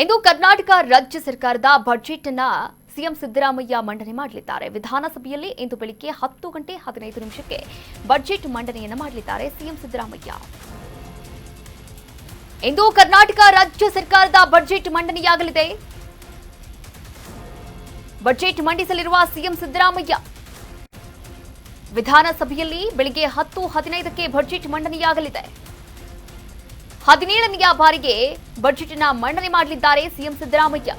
ಇಂದು ಕರ್ನಾಟಕ ರಾಜ್ಯ ಸರ್ಕಾರದ ಬಜೆಟ್ ಅನ್ನು ಸಿಎಂ ಸಿದ್ದರಾಮಯ್ಯ ಮಂಡನೆ ಮಾಡಲಿದ್ದಾರೆ. ವಿಧಾನಸಭೆಯಲ್ಲಿ ಇಂದು ಬೆಳಿಗ್ಗೆ 10 ಗಂಟೆ 15 ನಿಮಿಷಕ್ಕೆ ಬಜೆಟ್ ಮಂಡನೆಯನ್ನು ಮಾಡಲಿದ್ದಾರೆ ಸಿಎಂ ಸಿದ್ದರಾಮಯ್ಯ. ಇಂದು ಕರ್ನಾಟಕ ರಾಜ್ಯ ಸರ್ಕಾರದ ಬಜೆಟ್ ಮಂಡನೆಯಾಗಲಿದೆ. ಬಜೆಟ್ ಮಂಡಿಸಲಿರುವ ಸಿಎಂ ಸಿದ್ದರಾಮಯ್ಯ ವಿಧಾನಸಭೆಯಲ್ಲಿ ಬೆಳಿಗ್ಗೆ 10:15ಕ್ಕೆ ಬಜೆಟ್ ಮಂಡನೆಯಾಗಲಿದೆ. 17ನೇ ಬಾರಿಗೆ ಬಜೆಟ್ ಅನ್ನು ಮಂಡನೆ ಮಾಡಲಿದ್ದಾರೆ ಸಿಎಂ ಸಿದ್ದರಾಮಯ್ಯ.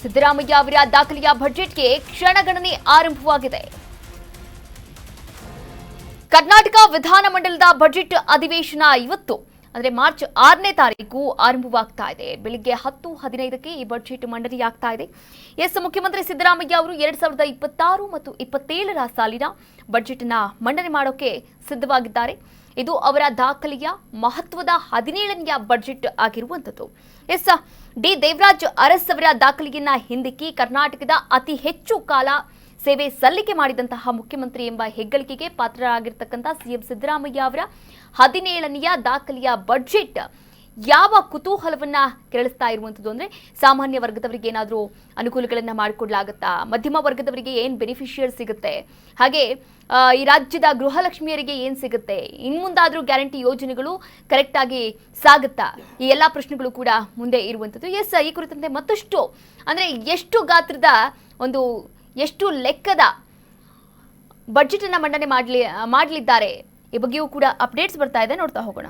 ಸಿದ್ದರಾಮಯ್ಯ ಅವರ ದಾಖಲೆಯ ಬಜೆಟ್ಗೆ ಕ್ಷಣಗಣನೆ ಆರಂಭವಾಗಿದೆ. ಕರ್ನಾಟಕ ವಿಧಾನಮಂಡಲದ ಬಜೆಟ್ ಅಧಿವೇಶನ ಇವತ್ತು ಅಂದ್ರೆ ಮಾರ್ಚ್ 6ನೇ ತಾರೀಕು ಆರಂಭವಾಗ್ತಾ ಇದೆ. ಬೆಳಿಗ್ಗೆ 10:15ಕ್ಕೆ ಈ ಬಜೆಟ್ ಮಂಡನೆಯಾಗ್ತಾ ಇದೆ. ಮುಖ್ಯಮಂತ್ರಿ ಸಿದ್ದರಾಮಯ್ಯ ಅವರು 2026 ಮತ್ತು 27ರ ಸಾಲಿನ ಬಜೆಟ್ ಅನ್ನ ಮಂಡನೆ ಮಾಡೋಕೆ ಸಿದ್ಧವಾಗಿದ್ದಾರೆ. ಇದು ಅವರ ದಾಖಲೆಯ ಮಹತ್ವದ 17ನೇ ಬಜೆಟ್ ಆಗಿರುವಂತದ್ದು. ಡಿ ದೇವರಾಜ್ ಅರಸ್ ಅವರ ದಾಖಲೆಯನ್ನ ಹಿಂದಿಕ್ಕಿ ಕರ್ನಾಟಕದ ಅತಿ ಹೆಚ್ಚು ಕಾಲ ಸೇವೆ ಸಲ್ಲಿಕೆ ಮಾಡಿದಂತಹ ಮುಖ್ಯಮಂತ್ರಿ ಎಂಬ ಹೆಗ್ಗಳಿಕೆಗೆ ಪಾತ್ರರಾಗಿರ್ತಕ್ಕಂಥ ಸಿಎಂ ಸಿದ್ದರಾಮಯ್ಯ ಅವರ 17ನೇ ದಾಖಲೆಯ ಬಜೆಟ್ ಯಾವ ಕುತೂಹಲವನ್ನ ಕೆರಳಿಸ್ತಾ ಇರುವಂತದ್ದು ಅಂದ್ರೆ ಸಾಮಾನ್ಯ ವರ್ಗದವರಿಗೆ ಏನಾದರೂ ಅನುಕೂಲಗಳನ್ನ ಮಾಡಿಕೊಡ್ಲಾಗುತ್ತಾ, ಮಧ್ಯಮ ವರ್ಗದವರಿಗೆ ಏನ್ ಬೆನಿಫಿಷಿಯರ್ ಸಿಗುತ್ತೆ, ಹಾಗೆ ಈ ರಾಜ್ಯದ ಗೃಹಲಕ್ಷ್ಮಿಯರಿಗೆ ಏನ್ ಸಿಗುತ್ತೆ, ಇನ್ಮುಂದಾದ್ರೂ ಗ್ಯಾರಂಟಿ ಯೋಜನೆಗಳು ಕರೆಕ್ಟ್ ಆಗಿ ಸಾಗುತ್ತಾ, ಈ ಎಲ್ಲಾ ಪ್ರಶ್ನೆಗಳು ಕೂಡ ಮುಂದೆ ಇರುವಂತದ್ದು. ಈ ಕುರಿತಂತೆ ಮತ್ತಷ್ಟು ಅಂದ್ರೆ ಎಷ್ಟು ಗಾತ್ರದ ಎಷ್ಟು ಲೆಕ್ಕದ ಬಜೆಟ್ ಅನ್ನ ಮಂಡನೆ ಮಾಡಲಿದ್ದಾರೆ ಈ ಬಗ್ಗೆಯೂ ಕೂಡ ಅಪ್ಡೇಟ್ಸ್ ಬರ್ತಾ ಇದೆ, ನೋಡ್ತಾ ಹೋಗೋಣ.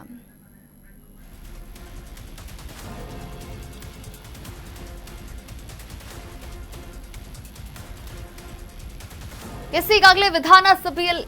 ಈಗಾಗಲೇ ವಿಧಾನಸಭೆಯಲ್ಲಿ